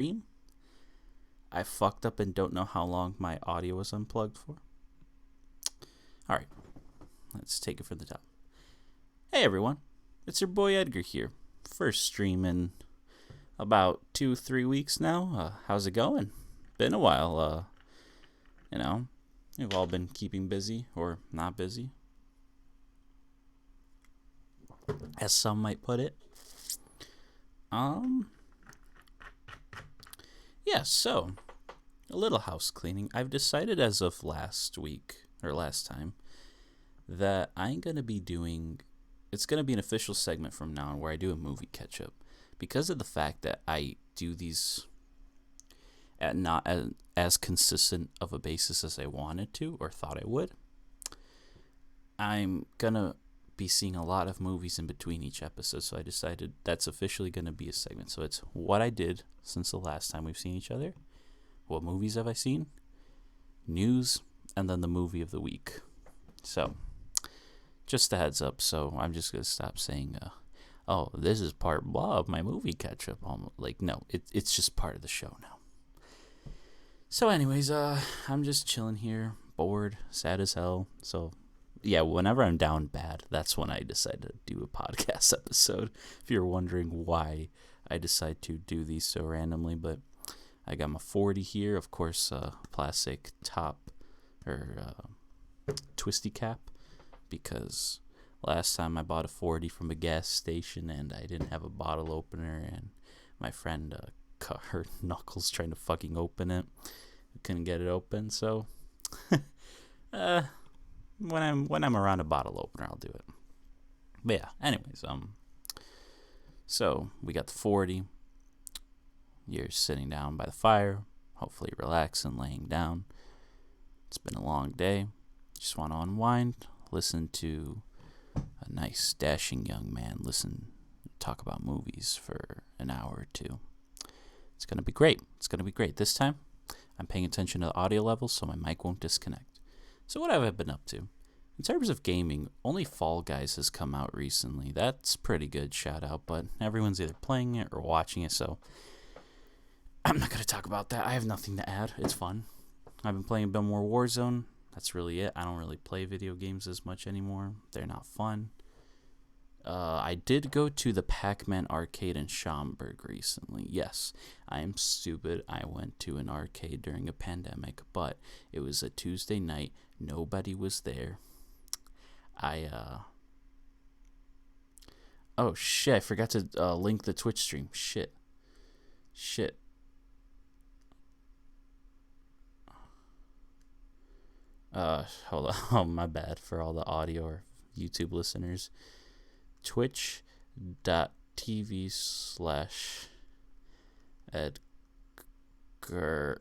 stream. I fucked up and don't know how long my audio was unplugged for. Alright, let's take it from the top. Hey everyone, it's your boy Edgar here. First stream in about 2-3 weeks now. How's it going? Been a while. We've all been keeping busy or not busy, as some might put it. So a little house cleaning. I've decided as of last time that I'm gonna be doing. It's gonna be an official segment from now on where I do a movie catch up, because of the fact that I do these at not as consistent of a basis as I wanted to or thought I would. I'm gonna be seeing a lot of movies in between each episode, so I decided that's officially gonna be a segment. So it's what I did since the last time we've seen each other, what movies have I seen, news, and then the movie of the week. So just a heads up. So I'm just gonna stop saying this is part blah of my movie catch up. No, it's just part of the show now. So anyways, I'm just chilling here, bored, sad as hell. So yeah, whenever I'm down bad, that's when I decide to do a podcast episode. If you're wondering why I decide to do these so randomly, but I got my 40 here, of course, plastic top or twisty cap, because last time I bought a 40 from a gas station and I didn't have a bottle opener, and my friend cut her knuckles trying to fucking open it. We couldn't get it open, so when I'm around a bottle opener, I'll do it. But yeah, anyways, so we got the 40. You're sitting down by the fire, hopefully relaxing, laying down. It's been a long day. Just want to unwind, listen to a nice, dashing young man talk about movies for an hour or two. It's going to be great. This time, I'm paying attention to the audio levels so my mic won't disconnect. So what have I been up to? In terms of gaming, only Fall Guys has come out recently. That's pretty good, shout out, but everyone's either playing it or watching it, so I'm not going to talk about that. I have nothing to add. It's fun. I've been playing a bit more Warzone. That's really it. I don't really play video games as much anymore. They're not fun. I did go to the Pac-Man arcade in Schaumburg recently. Yes, I am stupid. I went to an arcade during a pandemic, but it was a Tuesday night. Nobody was there. Oh shit, I forgot to link the Twitch stream. Shit. Hold on. Oh, my bad for all the audio or YouTube listeners. Twitch.tv/Edgar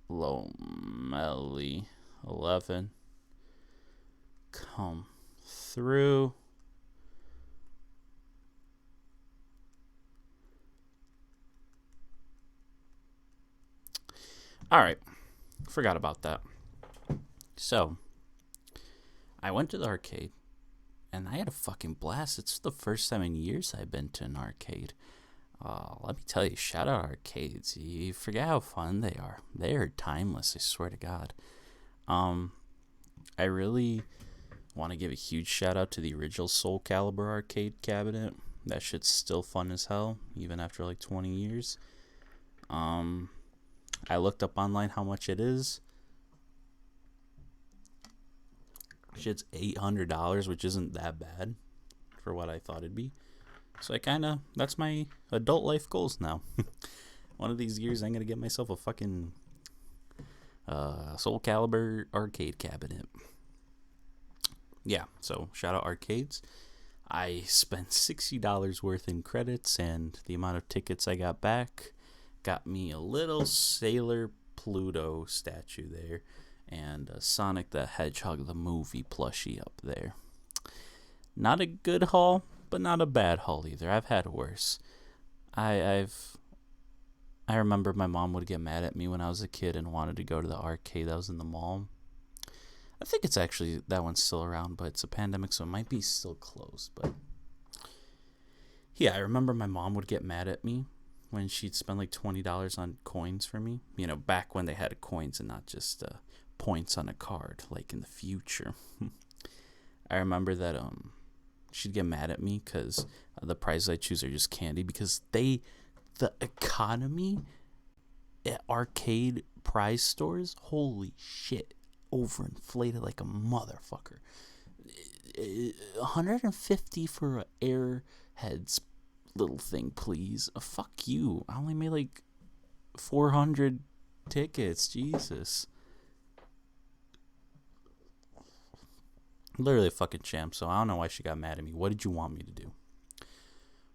Lomelli 11. Come through. Alright. Forgot about that. So, I went to the arcade, and I had a fucking blast. It's the first time in years I've been to an arcade. Let me tell you, shout out arcades. You forget how fun they are. They are timeless, I swear to God. I really want to give a huge shout out to the original Soul Calibur arcade cabinet. That shit's still fun as hell, even after like 20 years. I looked up online how much it is. Shit's $800, which isn't that bad for what I thought it'd be. So that's my adult life goals now. One of these years, I'm going to get myself a fucking Soul Calibur arcade cabinet. Yeah, so shout out arcades. I spent $60 worth in credits, and the amount of tickets I got back got me a little Sailor Pluto statue there, and Sonic the Hedgehog the movie plushie up there. Not a good haul, but not a bad haul either. I've had worse. I remember my mom would get mad at me when I was a kid and wanted to go to the arcade that was in the mall. I think it's actually, that one's still around, but it's a pandemic, so it might be still closed. But yeah, I remember my mom would get mad at me when she'd spend like $20 on coins for me. You know, back when they had coins and not just points on a card, like in the future. I remember that she'd get mad at me because the prizes I choose are just candy, because the economy at arcade prize stores, holy shit, overinflated like a motherfucker. 150 for a Airheads little thing, please. Fuck you. I only made like 400 tickets. Jesus. Literally a fucking champ, so I don't know why she got mad at me. What did you want me to do?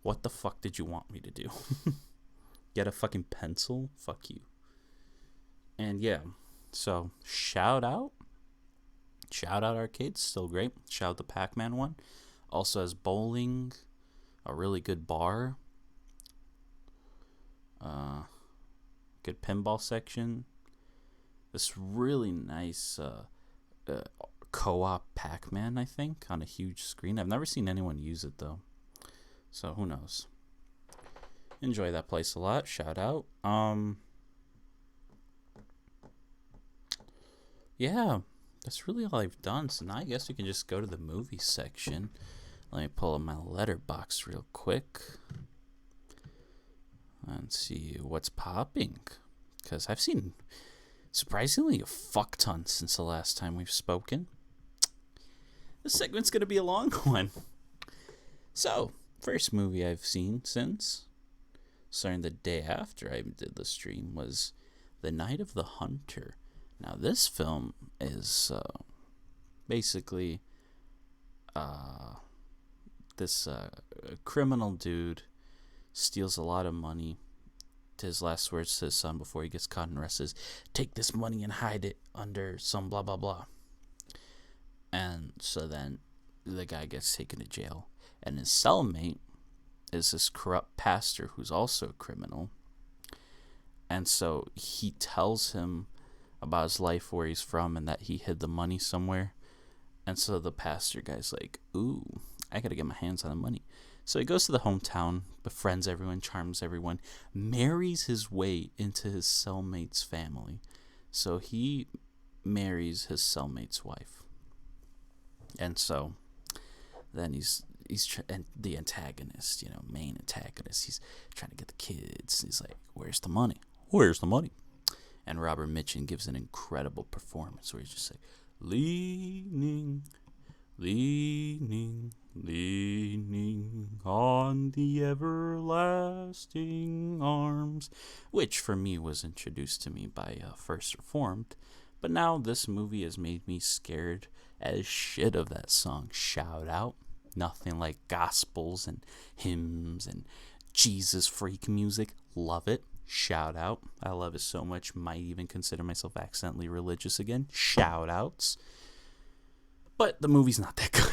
What the fuck did you want me to do? Get a fucking pencil? Fuck you. And yeah, so shout out arcades, still great. Shout out the Pac-Man one. Also has bowling, a really good bar, good pinball section, this really nice co-op Pac-Man, I think, on a huge screen. I've never seen anyone use it though, so who knows. Enjoy that place a lot. Shout out. Yeah, that's really all I've done. So now I guess we can just go to the movie section. Let me pull up my letterbox real quick and see what's popping, because I've seen surprisingly a fuck ton since the last time we've spoken. This segment's gonna be a long one. So, first movie I've seen since starting the day after I did the stream was The Night of the Hunter. Now, this film is basically this criminal dude steals a lot of money. His last words to his son before he gets caught and arrested is, "Take this money and hide it under some blah, blah, blah." And so then the guy gets taken to jail. And his cellmate is this corrupt pastor who's also a criminal. And so he tells him about his life, where he's from, and that he hid the money somewhere. And so the pastor guy's like, "Ooh, I gotta get my hands on the money." So he goes to the hometown, befriends everyone, charms everyone, marries his way into his cellmate's family. So he marries his cellmate's wife. And so then and the antagonist, main antagonist, he's trying to get the kids. He's like, "Where's the money? Where's the money?" And Robert Mitchum gives an incredible performance where he's just like, leaning on the everlasting arms, which for me was introduced to me by First Reformed. But now this movie has made me scared as shit of that song. Shout out. Nothing like gospels and hymns and Jesus freak music. Love it. Shout out. I love it so much. Might even consider myself accidentally religious again. Shout outs. But the movie's not that good.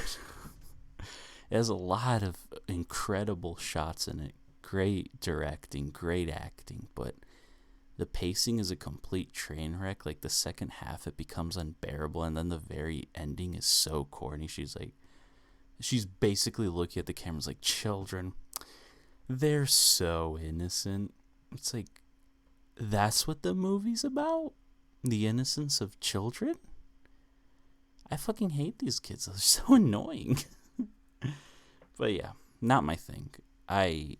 It has a lot of incredible shots in it. Great directing, great acting, but the pacing is a complete train wreck. Like, the second half, it becomes unbearable, and then the very ending is so corny. She's basically looking at the cameras like, "Children, they're so innocent." It's like, that's what the movie's about? The innocence of children? I fucking hate these kids. They're so annoying. But yeah, not my thing. I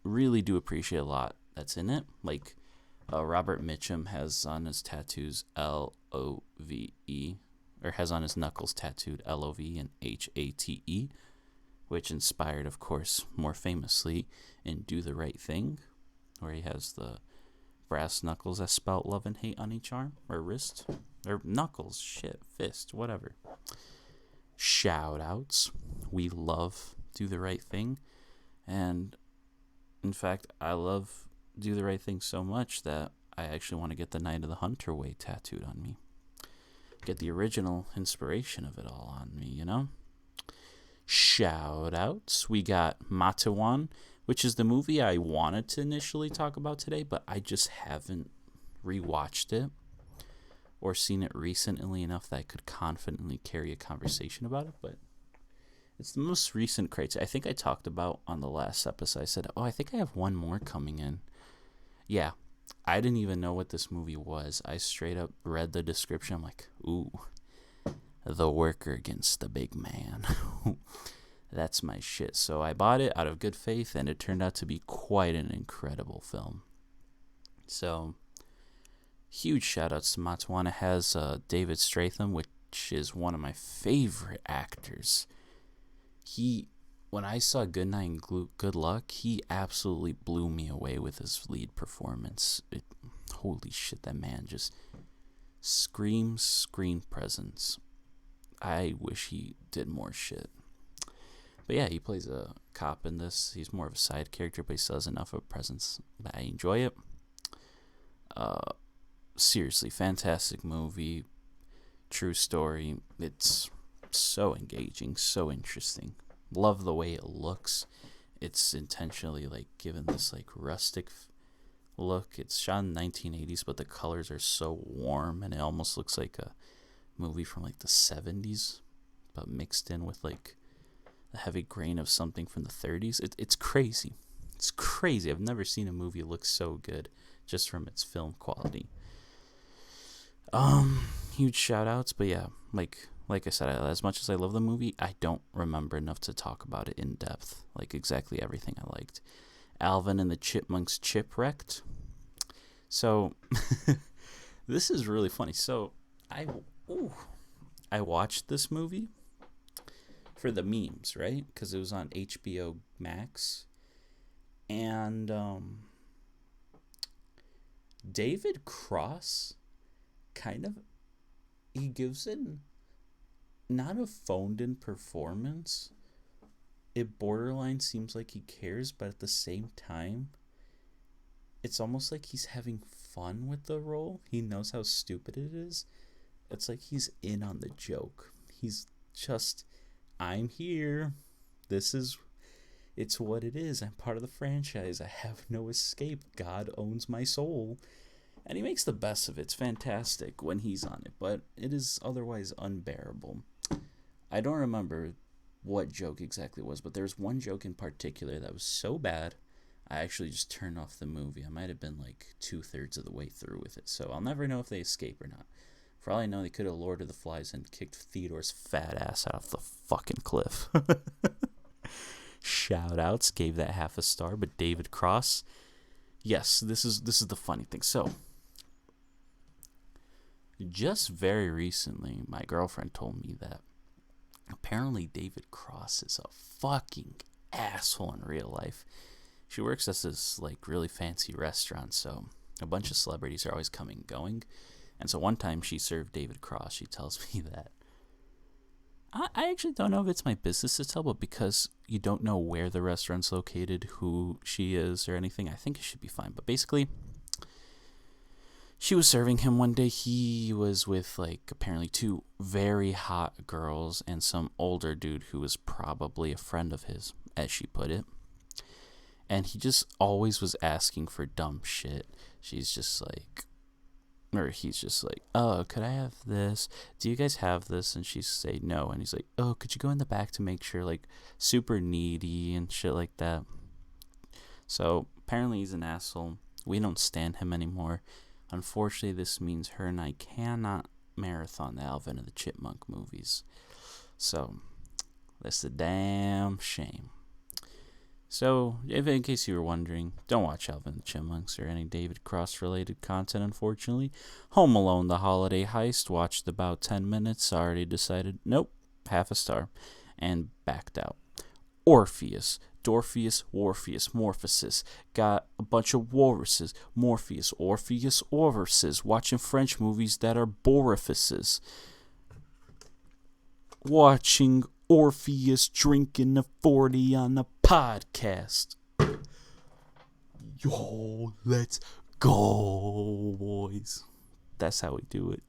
really do appreciate a lot that's in it. Like, Robert Mitchum has on his tattoos L-O-V-E, or has on his knuckles tattooed L-O-V and H-A-T-E, which inspired, of course, more famously in Do the Right Thing, where he has the brass knuckles that spout love and hate on each arm, or wrist, or knuckles, fist, whatever. Shout outs. We love Do the Right Thing, and in fact, I love Do the Right Thing so much that I actually want to get the Night of the Hunter way tattooed on me. Get the original inspiration of it all on me, Shout outs. We got Matawan, which is the movie I wanted to initially talk about today, but I just haven't rewatched it or seen it recently enough that I could confidently carry a conversation about it. But It's the most recent criteria. I think I talked about on the last episode. I said, "Oh, I think I have one more coming in." Yeah, I didn't even know what this movie was. I straight up read the description. I'm like, "Ooh, the worker against the big man." That's my shit. So I bought it out of good faith, and it turned out to be quite an incredible film. So, huge shout outs to Montana. Has David Stratham, which is one of my favorite actors. When I saw Goodnight and Good Luck, he absolutely blew me away with his lead performance. Holy shit, that man just screams screen presence. I wish he did more shit. But yeah, he plays a cop in this. He's more of a side character, but he still has enough of a presence. But I enjoy it. Seriously, fantastic movie. True story. It's so engaging, so interesting. Love the way it looks. It's intentionally like given this like rustic look. It's shot in the 1980s, but the colors are so warm, and it almost looks like a movie from like the 70s, but mixed in with like a heavy grain of something from the 30s. It's crazy. It's crazy. I've never seen a movie look so good just from its film quality. Huge shout outs, but yeah, like I said, as much as I love the movie, I don't remember enough to talk about it in depth, like exactly everything I liked. Alvin and the Chipmunks Chipwrecked. So this is really funny. So I watched this movie for the memes, right? Because it was on HBO Max, and David Cross he gives it not a phoned in performance. It borderline seems like he cares, but at the same time, it's almost like he's having fun with the role. He knows how stupid it is. It's like he's in on the joke. He's just, I'm here. It's what it is. I'm part of the franchise. I have no escape. God owns my soul. And he makes the best of it. It's fantastic when he's on it, but it is otherwise unbearable. I don't remember what joke exactly it was, but there's one joke in particular that was so bad, I actually just turned off the movie. I might have been like 2/3 of the way through with it, so I'll never know if they escape or not. For all I know, they could have Lord of the Flies and kicked Theodore's fat ass off the fucking cliff. Shout outs, gave that half a star, but David Cross, yes, this is the funny thing. So, just very recently, my girlfriend told me that apparently David Cross is a fucking asshole in real life. She works at this like really fancy restaurant, so a bunch of celebrities are always coming and going. And so one time she served David Cross. She tells me that I actually don't know if it's my business to tell, but because you don't know where the restaurant's located, who she is, or anything, I think it should be fine. But basically, she was serving him one day. He was with like apparently two very hot girls and some older dude who was probably a friend of his, as she put it. And he just always was asking for dumb shit. He's just like, oh, could I have this? Do you guys have this? And she'd say no. And he's like, oh, could you go in the back to make sure? Like, super needy and shit like that. So apparently he's an asshole. We don't stand him anymore. Unfortunately, this means her and I cannot marathon the Alvin and the Chipmunk movies. So that's a damn shame. So, if in case you were wondering, don't watch Alvin and the Chipmunks or any David Cross related content, unfortunately. Home Alone, the Holiday Heist, watched about 10 minutes, already decided, nope, half a star, and backed out. Orpheus, Dorpheus, Warpheus, Morphosis, got a bunch of walruses, Morpheus, Orpheus, Orifices, watching French movies that are borifices. Watching Orpheus drinking a 40 on a podcast. Yo, let's go, boys. That's how we do it.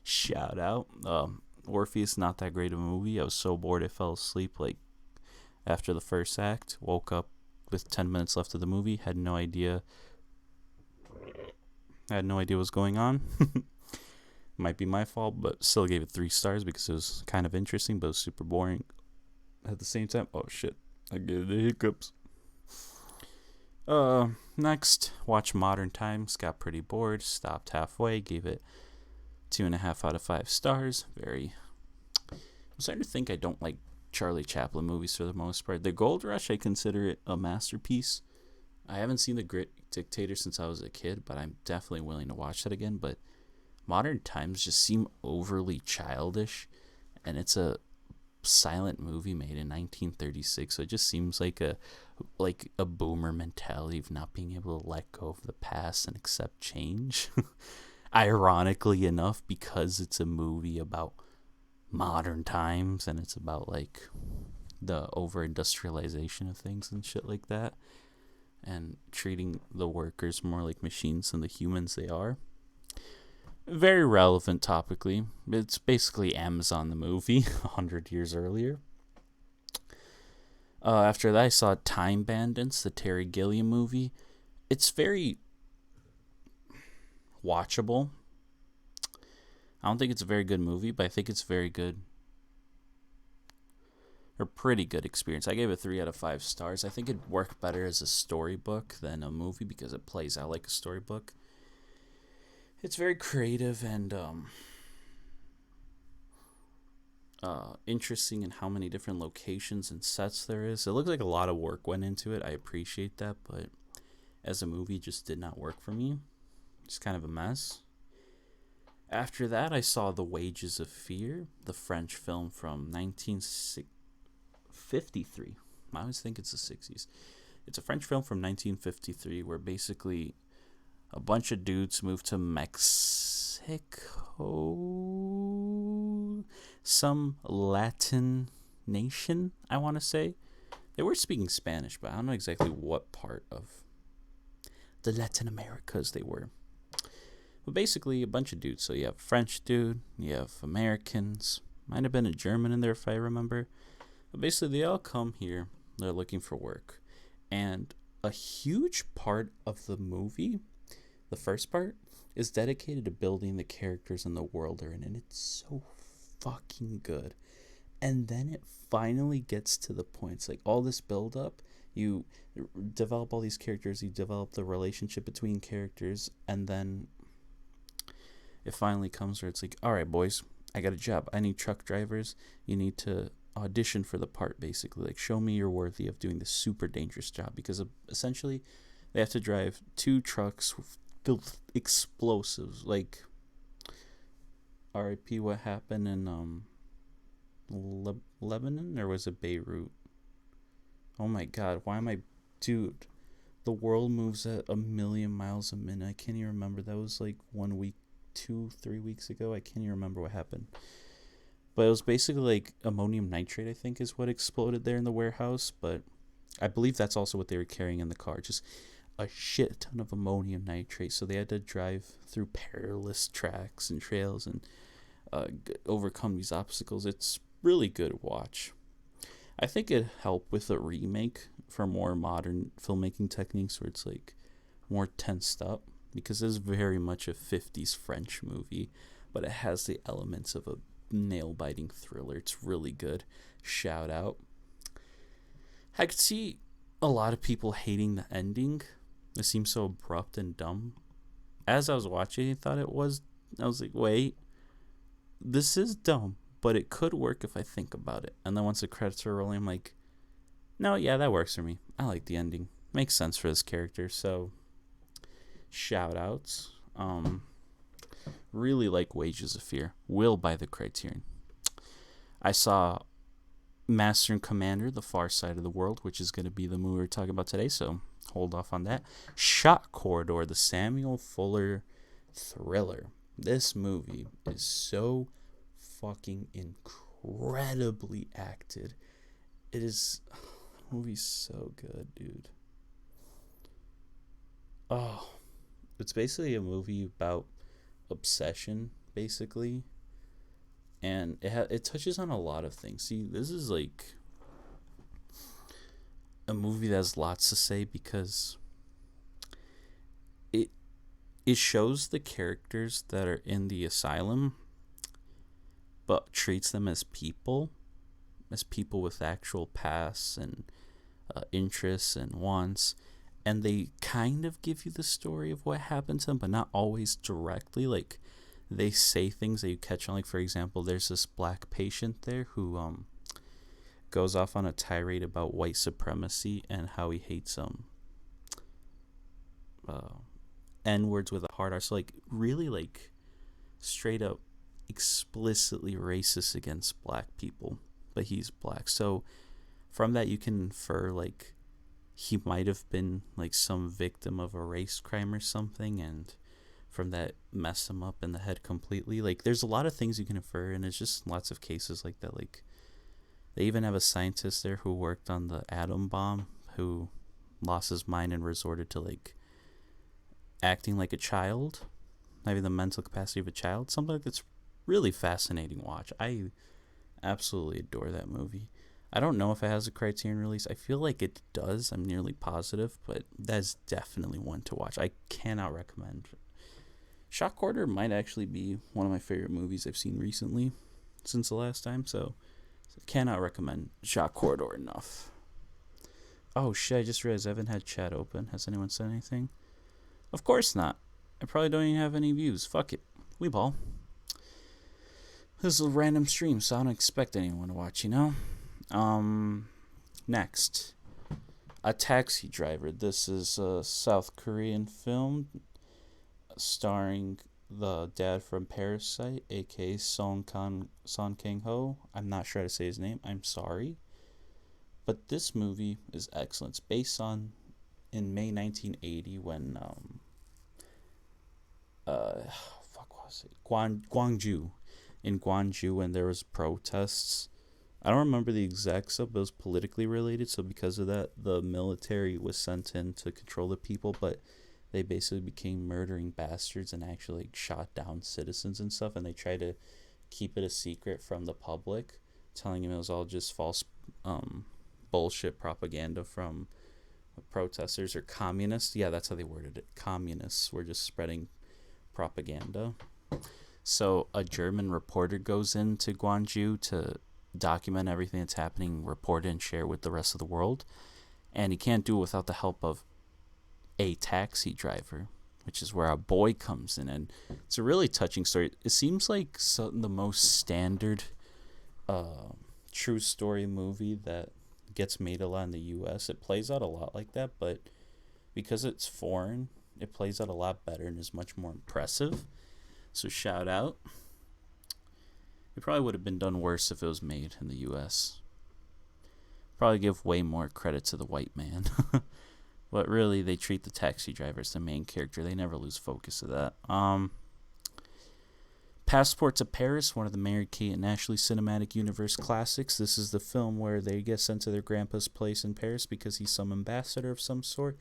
Shout out. Orpheus, not that great of a movie. I was so bored I fell asleep like after the first act. Woke up with 10 minutes left of the movie. Had no idea what was going on. Might be my fault, but still gave it 3 stars because it was kind of interesting, but it was super boring. at the same time. Oh shit, I get the hiccups. Next, watch Modern Times. Got pretty bored. Stopped halfway. Gave it 2.5 out of 5 stars. I'm starting to think I don't like Charlie Chaplin movies for the most part. The Gold Rush, I consider it a masterpiece. I haven't seen The Great Dictator since I was a kid, but I'm definitely willing to watch that again. But Modern Times just seem overly childish, and it's a silent movie made in 1936, so it just seems like a boomer mentality of not being able to let go of the past and accept change. Ironically enough, because it's a movie about modern times and it's about like the over industrialization of things and shit like that, and treating the workers more like machines than the humans they are. Very relevant topically. It's basically Amazon the movie 100 years earlier. After that, I saw Time Bandits, the Terry Gilliam movie. It's very watchable. I don't think it's a very good movie, but I think it's very good. Or pretty good experience. I gave it 3 out of 5 stars. I think it'd work better as a storybook than a movie because it plays out like a storybook. It's very creative and interesting in how many different locations and sets there is. It looks like a lot of work went into it. I appreciate that, but as a movie, it just did not work for me. It's kind of a mess. After that, I saw The Wages of Fear, the French film from 1953. I always think it's the 60s. It's a French film from 1953 where basically a bunch of dudes moved to Mexico, some Latin nation, I want to say. They were speaking Spanish, but I don't know exactly what part of the Latin Americas they were. But basically, a bunch of dudes. So you have a French dude, you have Americans, might have been a German in there if I remember. But basically, they all come here, they're looking for work. And a huge part of the movie, the first part, is dedicated to building the characters and the world they're in, and it's so fucking good. And then it finally gets to the point. It's like all this build up, you develop all these characters, you develop the relationship between characters, and then it finally comes where it's like, all right, boys, I got a job. I need truck drivers. You need to audition for the part, basically. Like, show me you're worthy of doing this super dangerous job, because essentially they have to drive 2 trucks filled with explosives. Like, RIP, what happened in Lebanon, or was it Beirut? Oh my god, why am I... Dude, the world moves at 1,000,000 miles a minute. I can't even remember. That was like 1 week, 2-3 weeks ago. I can't even remember what happened. But it was basically like ammonium nitrate, I think, is what exploded there in the warehouse. But I believe that's also what they were carrying in the car. Just a shit ton of ammonium nitrate. So they had to drive through perilous tracks and trails and overcome these obstacles. It's really good to watch. I think it helped with a remake for more modern filmmaking techniques where it's like more tensed up, because it's very much a 50s French movie, but it has the elements of a nail-biting thriller. It's really good. Shout out. I could see a lot of people hating the ending. It seems so abrupt and dumb. As I was watching, I thought it was. I was like, wait, this is dumb, but it could work if I think about it. And then once the credits are rolling, I'm like, no, yeah, that works for me. I like the ending. Makes sense for this character. So, shout outs. Really like Wages of Fear. Will buy the Criterion. I saw Master and Commander, The Far Side of the World, which is going to be the movie we're talking about today, so hold off on that. Shot Corridor, the Samuel Fuller thriller. This movie is so fucking incredibly acted. It is... The movie's so good, dude. Oh, it's basically a movie about obsession, basically, and it touches on a lot of things. See, this is like a movie that has lots to say because it shows the characters that are in the asylum, but treats them as people, as people with actual pasts and interests and wants, and they kind of give you the story of what happened to them, but not always directly. Like, they say things that you catch on. Like, for example, there's this black patient there who goes off on a tirade about white supremacy and how he hates n words with a hard R. So, like, really, like, straight up explicitly racist against black people, but he's black. So from that you can infer, like, he might have been like some victim of a race crime or something, and from that messed him up in the head completely. Like, there's a lot of things you can infer, and it's just lots of cases like that. Like, they even have a scientist there who worked on the atom bomb who lost his mind and resorted to, like, acting like a child, having the mental capacity of a child. Something like that's really fascinating watch. I absolutely adore that movie. I don't know if it has a Criterion release. I feel like it does. I'm nearly positive, but that's definitely one to watch. I cannot recommend. Shock Order might actually be one of my favorite movies I've seen recently since the last time, so cannot recommend Shock Corridor enough. Oh shit, I just realized I haven't had chat open. Has anyone said anything? Of course not. I probably don't even have any views. Fuck it. We ball. This is a random stream, so I don't expect anyone to watch, you know? Next. A Taxi Driver. This is a South Korean film starring the dad from Parasite, aka Song Kang-ho. I'm not sure how to say his name. I'm sorry. But this movie is excellent. It's based on in May 1980 when Gwangju. In Gwangju, when there was protests. I don't remember the exact stuff, but it was politically related, so because of that, the military was sent in to control the people, but they basically became murdering bastards and actually, like, shot down citizens and stuff, and they tried to keep it a secret from the public, telling them it was all just false bullshit propaganda from protesters or communists. Yeah, that's how they worded it. Communists were just spreading propaganda. So a German reporter goes into Gwangju to document everything that's happening, report it, and share it with the rest of the world. And he can't do it without the help of a taxi driver, which is where our boy comes in. And it's a really touching story. It seems like the most standard true story movie that gets made a lot in the U.S. It plays out a lot like that, but because it's foreign, it plays out a lot better and is much more impressive. So shout out. It probably would have been done worse if it was made in the U.S. Probably give way more credit to the white man. But really, they treat the taxi driver as the main character. They never lose focus of that. Passport to Paris, one of the Mary-Kate and Ashley Cinematic Universe classics. This is the film where they get sent to their grandpa's place in Paris because he's some ambassador of some sort.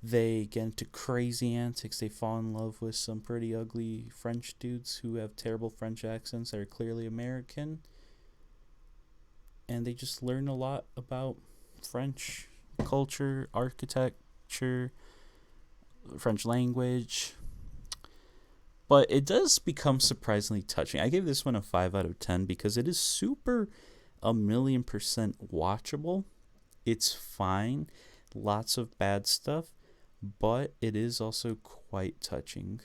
They get into crazy antics. They fall in love with some pretty ugly French dudes who have terrible French accents that are clearly American. And they just learn a lot about French culture, architecture, French language. But it does become surprisingly touching. I gave this one a 5 out of 10 because it is super 1,000,000% watchable. It's fine. Lots of bad stuff. But it is also quite touching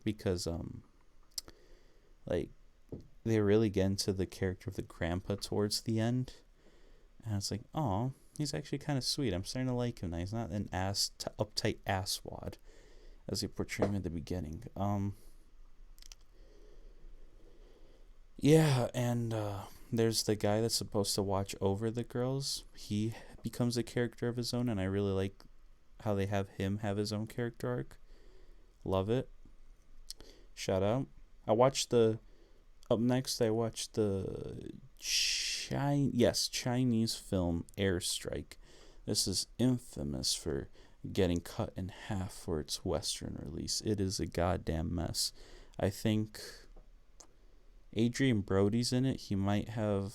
because, like, they really get into the character of the grandpa towards the end. And it's like, oh, he's actually kind of sweet. I'm starting to like him now. He's not an uptight asswad as they portray him at the beginning. Yeah, and there's the guy that's supposed to watch over the girls. He becomes a character of his own, and I really like how they have him have his own character arc. Love it. Shout out. Up next, I watched the Chinese film Airstrike. This is infamous for getting cut in half for its Western release. It is a goddamn mess. I think Adrian Brody's in it. He might have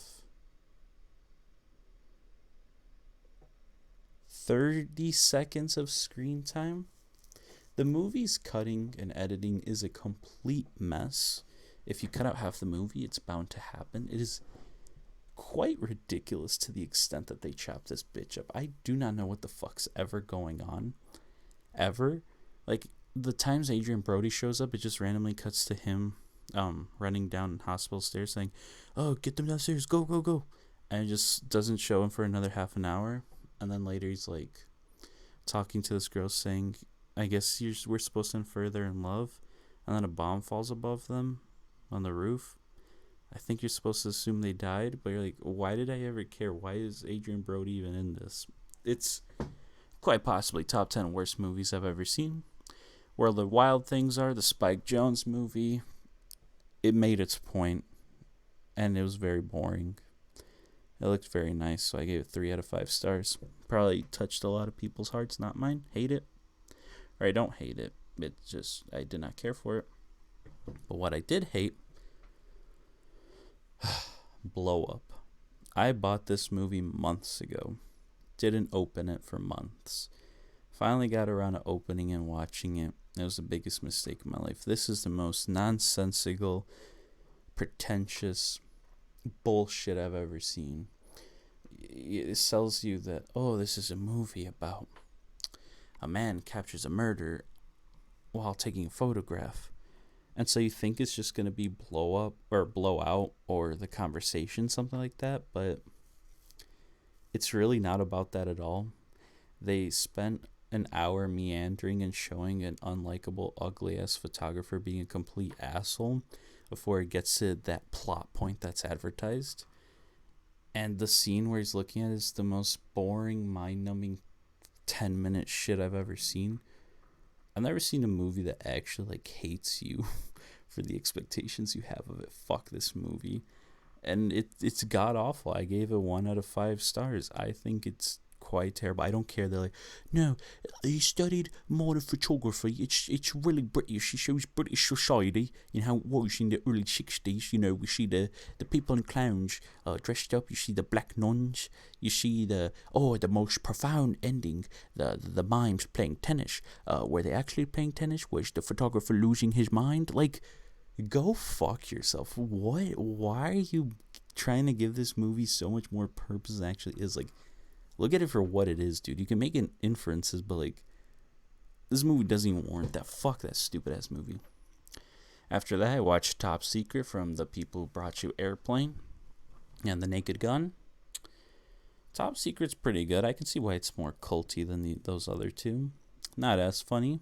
30 seconds of screen time. The movie's cutting and editing is a complete mess. If you cut out half the movie, it's bound to happen. It is quite ridiculous to the extent that they chop this bitch up. I do not know what the fuck's ever going on. Ever. Like, the times Adrian Brody shows up, it just randomly cuts to him running down hospital stairs saying, "Oh, get them downstairs, go, go, go." And it just doesn't show him for another half an hour. And then later he's like talking to this girl saying, "I guess we're supposed to infer they're in love." And then a bomb falls above them on the roof. I think you're supposed to assume they died, but you're like, why did I ever care? Why is Adrian Brody even in this? It's quite possibly top 10 worst movies I've ever seen. Where the Wild Things Are, the Spike Jonze movie, it made its point, and it was very boring. It looked very nice, so I gave it 3 out of 5 stars. Probably touched a lot of people's hearts, not mine. Hate it. Or I don't hate it. It's just, I did not care for it. But what I did hate, Blow Up. I bought this movie months ago. Didn't open it for months. Finally got around to opening and watching it. It was the biggest mistake in my life. This is the most nonsensical, pretentious bullshit I've ever seen. It sells you that, oh, this is a movie about a man captures a murder while taking a photograph. And so you think it's just going to be blow up or blow out or the conversation, something like that. But it's really not about that at all. They spent an hour meandering and showing an unlikable, ugly-ass photographer being a complete asshole before it gets to that plot point that's advertised. And the scene where he's looking at it is the most boring, mind-numbing 10-minute shit I've ever seen. I've never seen a movie that actually, like, hates you for the expectations you have of it. Fuck this movie. And it's god-awful. I gave it 1 out of 5 stars. I think it's quite terrible. I don't care. They're like, no, he studied modern photography. It's really British. It shows British society. You know how it was in the early 60s. You know, we see the people in clowns dressed up. You see the black nuns. You see the most profound ending. The mimes playing tennis. Were they actually playing tennis? Was the photographer losing his mind? Like, go fuck yourself. What? Why are you trying to give this movie so much more purpose than it actually is? Like, look at it for what it is, dude. You can make inferences, but, like, this movie doesn't even warrant that. Fuck that stupid-ass movie. After that, I watched Top Secret from the people who brought you Airplane and The Naked Gun. Top Secret's pretty good. I can see why it's more culty than those other two. Not as funny.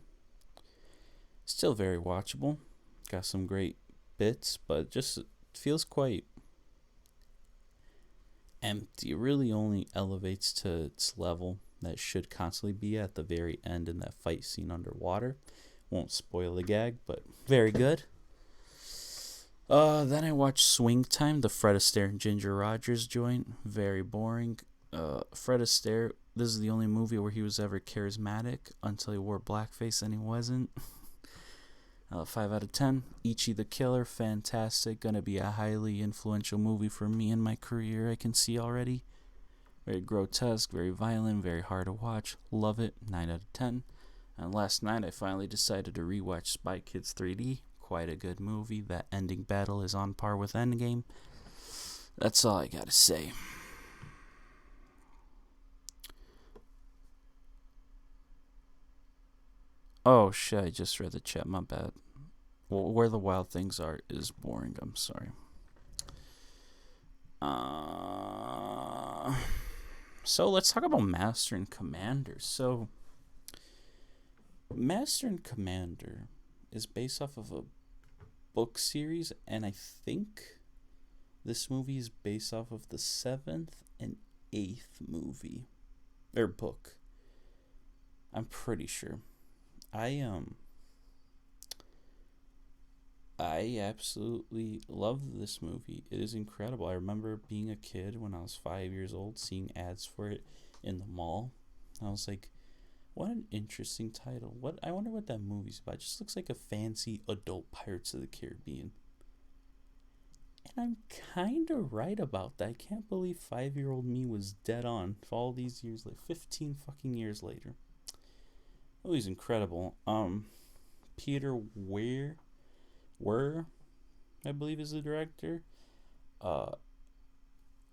Still very watchable. Got some great bits, but just feels quite empty. It really only elevates to its level that should constantly be at the very end in that fight scene underwater. Won't spoil the gag, but very good. Then I watched Swing Time, the Fred Astaire and Ginger Rogers joint. Very boring. Fred Astaire, this is the only movie where he was ever charismatic until he wore blackface and he wasn't. 5 out of 10. Ichi the Killer, fantastic. Gonna be a highly influential movie for me in my career, I can see already. Very grotesque, very violent, very hard to watch. Love it. 9 out of 10. And last night I finally decided to rewatch Spy Kids 3D. Quite a good movie. That ending battle is on par with Endgame. That's all I gotta say. Oh shit, I just read the chat, my bad. Where the Wild Things Are is boring, I'm sorry. So let's talk about Master and Commander. So, Master and Commander is based off of a book series, and I think this movie is based off of the 7th and 8th movie. Or book. I'm pretty sure. I absolutely love this movie. It is incredible. I remember being a kid when I was 5 years old, seeing ads for it in the mall. I was like, what an interesting title. I wonder what that movie's about. It just looks like a fancy adult Pirates of the Caribbean. And I'm kind of right about that. I can't believe 5-year-old me was dead on for all these years, like 15 fucking years later. Oh, he's incredible. Peter Weir, I believe is the director.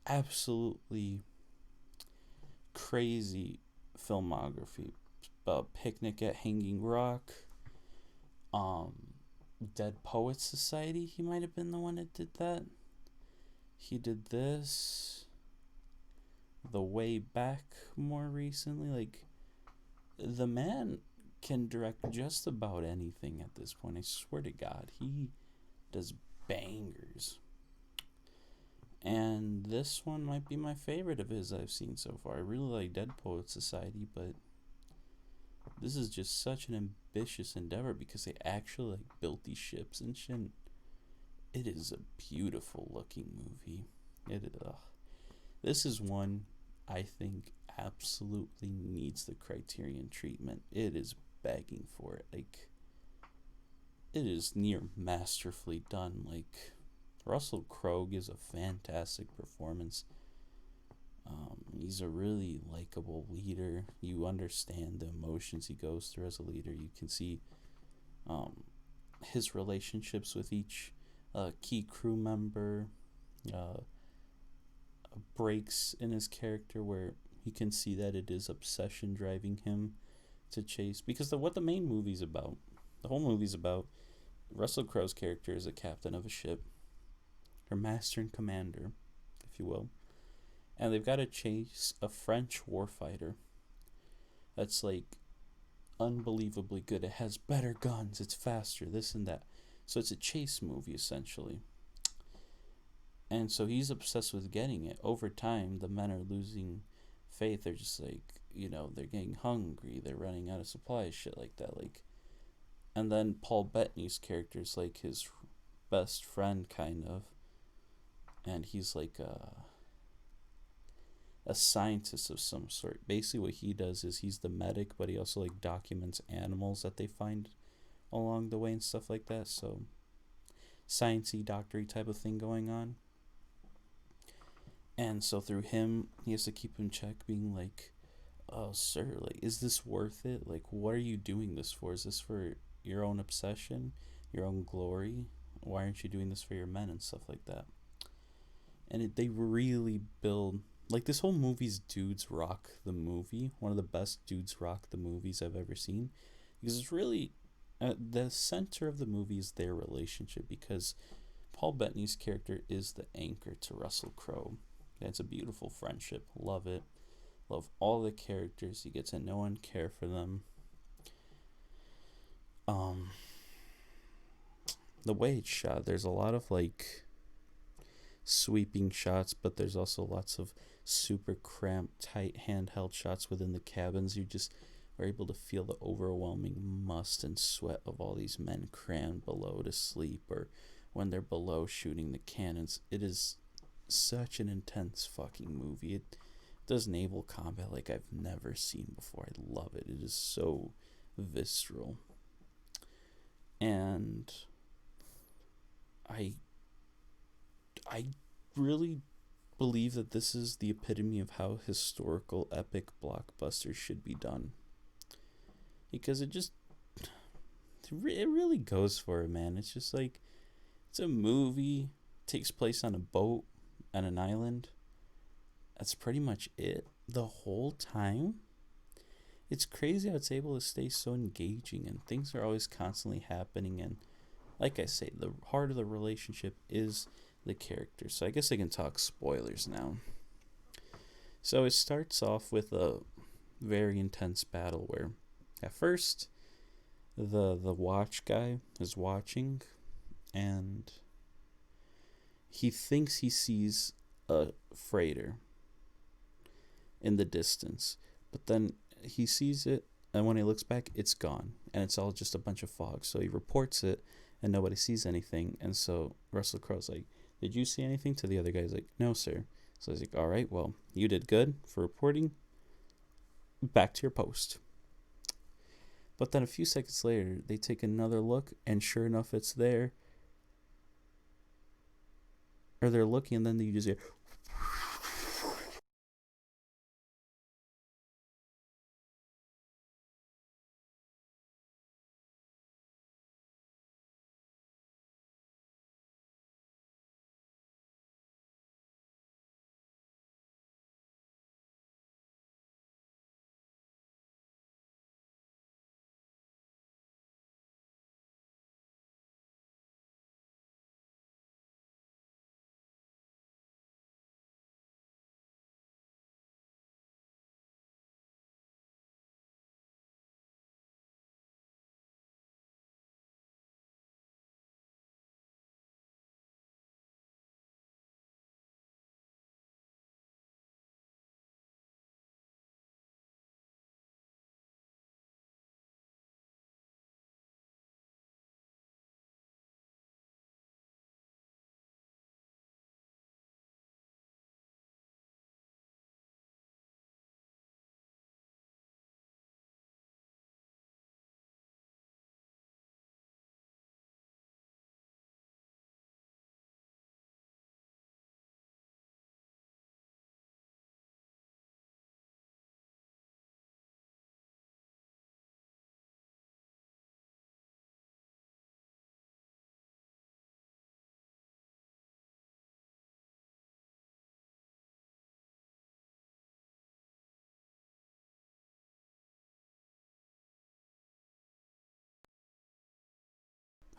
absolutely crazy filmography. Picnic at Hanging Rock, um, Dead Poets Society. He might have been the one that did that. He did this. The Way Back more recently. Like, the man can direct just about anything at this point. I swear to God, he does bangers. And this one might be my favorite of his I've seen so far. I really like Dead Poets Society, but this is just such an ambitious endeavor because they actually like built these ships and shit. It is a beautiful looking movie. This is one I think absolutely needs the Criterion treatment. It is begging for it. Like, it is near masterfully done. Like, Russell Crowe gives a fantastic performance. He's a really likable leader. You understand the emotions he goes through as a leader. You can see his relationships with each key crew member, uh, breaks in his character where you can see that it is obsession driving him to chase. Because what the main movie's about, the whole movie's about, Russell Crowe's character is a captain of a ship, or master and commander, if you will, and they've got to chase a French warfighter that's like unbelievably good. It has better guns, it's faster, this and that. So it's a chase movie essentially. And so he's obsessed with getting it. Over time, the men are losing faith. They're just like, they're getting hungry. They're running out of supplies, shit like that. Like, and then Paul Bettany's character is like his best friend, kind of. And he's like a scientist of some sort. Basically, what he does is he's the medic, but he also like documents animals that they find along the way and stuff like that. So, sciencey, doctory type of thing going on. And so through him, he has to keep in check, being like, "Oh, sir, like, is this worth it? Like, what are you doing this for? Is this for your own obsession, your own glory? Why aren't you doing this for your men and stuff like that?" And they really build, like, this whole movie's Dudes Rock the movie, one of the best Dudes Rock the movies I've ever seen, because it's really at the center of the movie is their relationship, because Paul Bettany's character is the anchor to Russell Crowe. And it's a beautiful friendship. Love it. Love all the characters. You get to know and care for them. The way it's shot, there's a lot of like sweeping shots, but there's also lots of super cramped, tight handheld shots within the cabins. You just are able to feel the overwhelming must and sweat of all these men crammed below to sleep, or when they're below shooting the cannons. It is such an intense fucking movie. It does naval combat like I've never seen before. I love it. It is so visceral. And I really believe that this is the epitome of how historical epic blockbusters should be done. Because it really goes for it, man. It's just like, it's a movie, takes place on a boat on an island. That's pretty much it the whole time. It's crazy how it's able to stay so engaging, and things are always constantly happening. And like I say, the heart of the relationship is the characters. So I guess I can talk spoilers now. So it starts off with a very intense battle where at first the watch guy is watching, and he thinks he sees a freighter in the distance, but then he sees it, and when he looks back, it's gone, and it's all just a bunch of fog. So he reports it, and nobody sees anything. And so Russell Crowe's like, "Did you see anything?" To the other guy, he's like, "No, sir." So he's like, "All right, well, you did good for reporting. Back to your post." But then a few seconds later, they take another look, and sure enough, it's there. Or they're looking, and then you just hear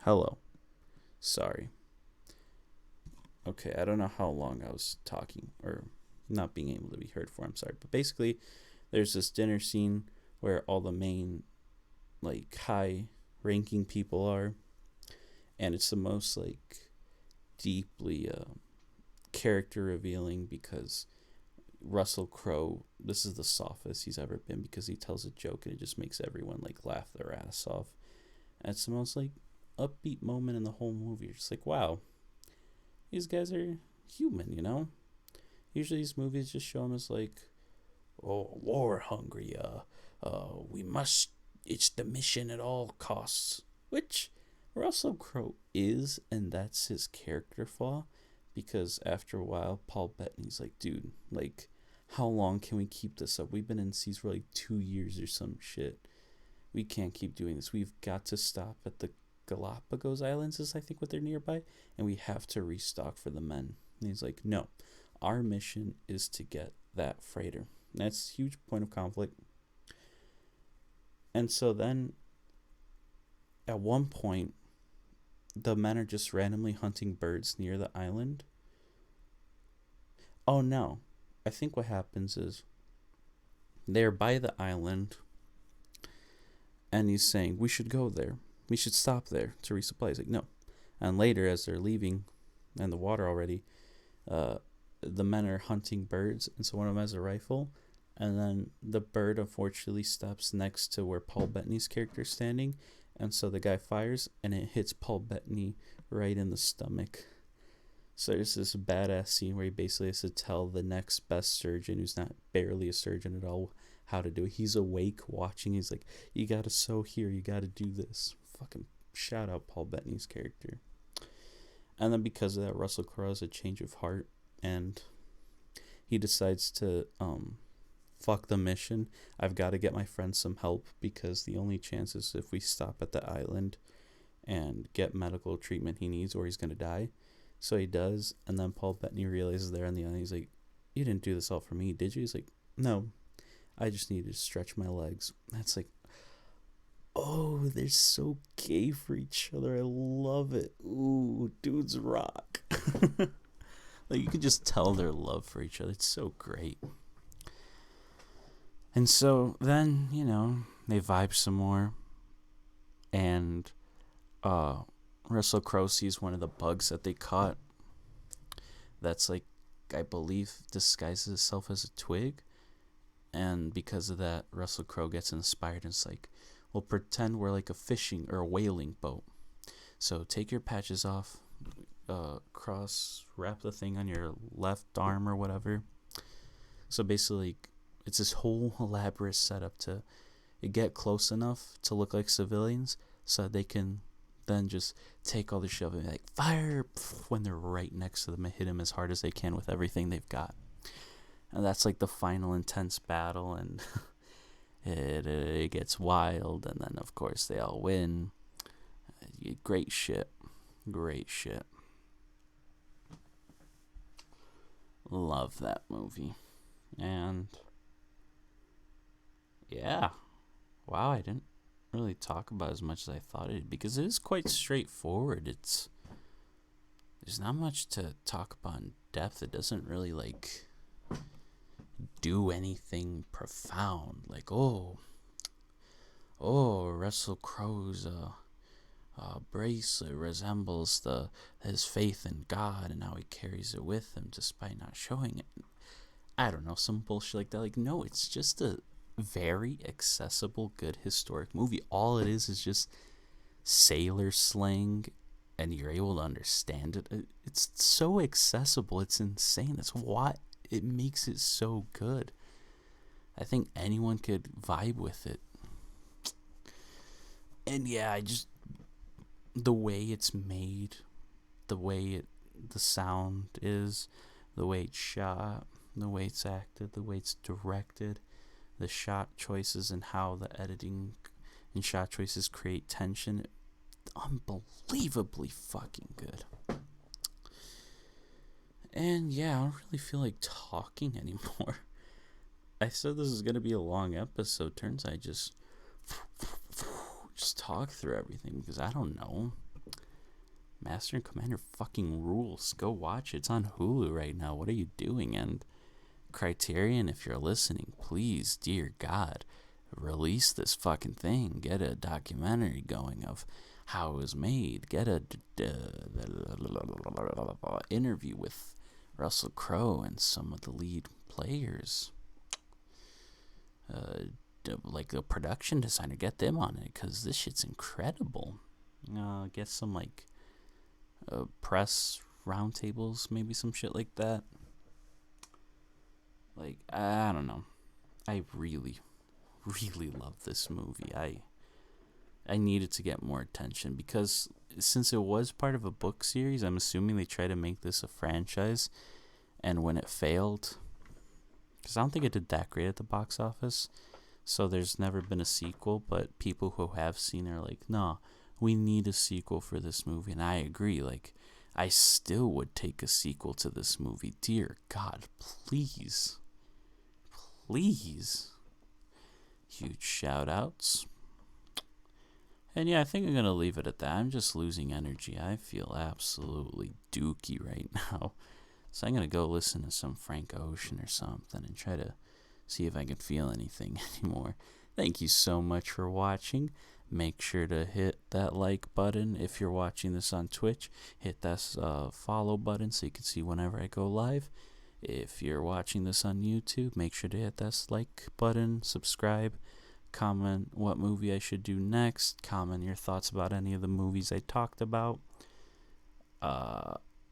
Hello. Sorry. Okay, I don't know how long I was talking or not being able to be heard for. I'm sorry. But basically, there's this dinner scene where all the main, like, high ranking people are. And it's the most, like, deeply character revealing because Russell Crowe, this is the softest he's ever been because he tells a joke and it just makes everyone, like, laugh their ass off. And it's the most, like, upbeat moment in the whole movie. You're just like, wow, these guys are human, you know? Usually these movies just show them as like, oh, war hungry, we must, it's the mission at all costs. Which Russell Crowe is, and that's his character flaw. Because after a while, Paul Bettany's like, dude, like, how long can we keep this up? We've been in seas for like 2 years or some shit. We can't keep doing this. We've got to stop at the Galapagos Islands, is I think what they're nearby, and we have to restock for the men. And he's like, no, our mission is to get that freighter. And that's a huge point of conflict. And so then, at one point, the men are just randomly hunting birds near the island. Oh no, I think what happens is they're by the island, and he's saying, we should go there. We should stop there to resupply. He's like, no. And later, as they're leaving in the water already, the men are hunting birds, and so one of them has a rifle, and then the bird unfortunately stops next to where Paul Bettany's character is standing, and so the guy fires, and it hits Paul Bettany right in the stomach. So there's this badass scene where he basically has to tell the next best surgeon, who's not barely a surgeon at all, how to do it. He's awake watching. He's like, you gotta sew here, you gotta do this. Fucking shout out Paul Bettany's character. And then because of that, Russell Crowe has a change of heart, and he decides to fuck the mission. I've got to get my friend some help because the only chance is if we stop at the island and get medical treatment he needs, or he's gonna die. So he does, and then Paul Bettany realizes there on the island, he's like, you didn't do this all for me, did you? He's like, no, I just needed to stretch my legs. That's like, oh, they're so gay for each other. I love it. Ooh, dudes rock. Like, you can just tell their love for each other. It's so great. And so then, you know, they vibe some more. And Russell Crowe sees one of the bugs that they caught. That's like, I believe, disguises itself as a twig. And because of that, Russell Crowe gets inspired and it's like, we'll pretend we're like a fishing or a whaling boat. So take your patches off, wrap the thing on your left arm or whatever. So basically, it's this whole elaborate setup to get close enough to look like civilians so they can then just take all the shit and be like, fire, when they're right next to them and hit them as hard as they can with everything they've got. And that's like the final intense battle, and it gets wild, and then of course they all win. Great shit. Love that movie. And yeah, wow, I didn't really talk about as much as I thought it, because it is quite straightforward. There's not much to talk about in depth. It doesn't really like do anything profound, like Russell Crowe's bracelet resembles his faith in God and how he carries it with him despite not showing it. I don't know, some bullshit like that. Like, no, it's just a very accessible, good historic movie. All it is just sailor slang, and you're able to understand it. It's so accessible. It's insane. That's why it makes it so good. I think anyone could vibe with it. And yeah, the way it's made, the sound is, the way it's shot, the way it's acted, the way it's directed, the shot choices and how the editing and shot choices create tension. Unbelievably fucking good. And yeah, I don't really feel like talking anymore. I said this is going to be a long episode. Turns out I just talk through everything because I don't know. Master and Commander fucking rules. Go watch it. It's on Hulu right now. What are you doing? And Criterion, if you're listening, please, dear God, release this fucking thing. Get a documentary going of how it was made. Get a interview with Russell Crowe and some of the lead players. Like a production designer, get them on it, because this shit's incredible. Get some like press roundtables, maybe some shit like that. Like, I don't know. I really, really love this movie. I needed to get more attention because since it was part of a book series, I'm assuming they tried to make this a franchise. And when it failed, because I don't think it did that great at the box office, so there's never been a sequel. But people who have seen it are like, no, we need a sequel for this movie. And I agree. Like, I still would take a sequel to this movie. Dear God, please. Please. Huge shout outs. And yeah, I think I'm going to leave it at that. I'm just losing energy. I feel absolutely dookie right now. So I'm going to go listen to some Frank Ocean or something and try to see if I can feel anything anymore. Thank you so much for watching. Make sure to hit that like button if you're watching this on Twitch. Hit that follow button so you can see whenever I go live. If you're watching this on YouTube, make sure to hit that like button, subscribe, comment what movie I should do next, comment your thoughts about any of the movies I talked about.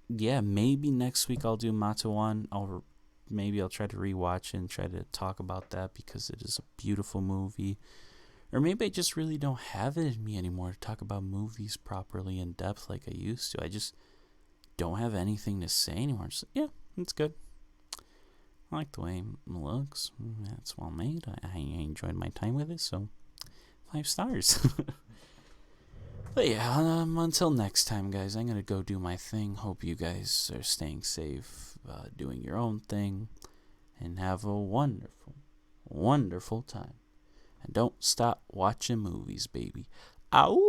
Yeah, maybe next week I'll do Matawan, or maybe I'll try to rewatch it and try to talk about that because it is a beautiful movie. Or maybe I just really don't have it in me anymore to talk about movies properly in depth like I used to. I just don't have anything to say anymore. Just, yeah, it's good. I like the way it looks. It's well made. I enjoyed my time with it, so 5 stars. But yeah, until next time, guys, I'm going to go do my thing. Hope you guys are staying safe, doing your own thing, and have a wonderful, wonderful time. And don't stop watching movies, baby. Ow!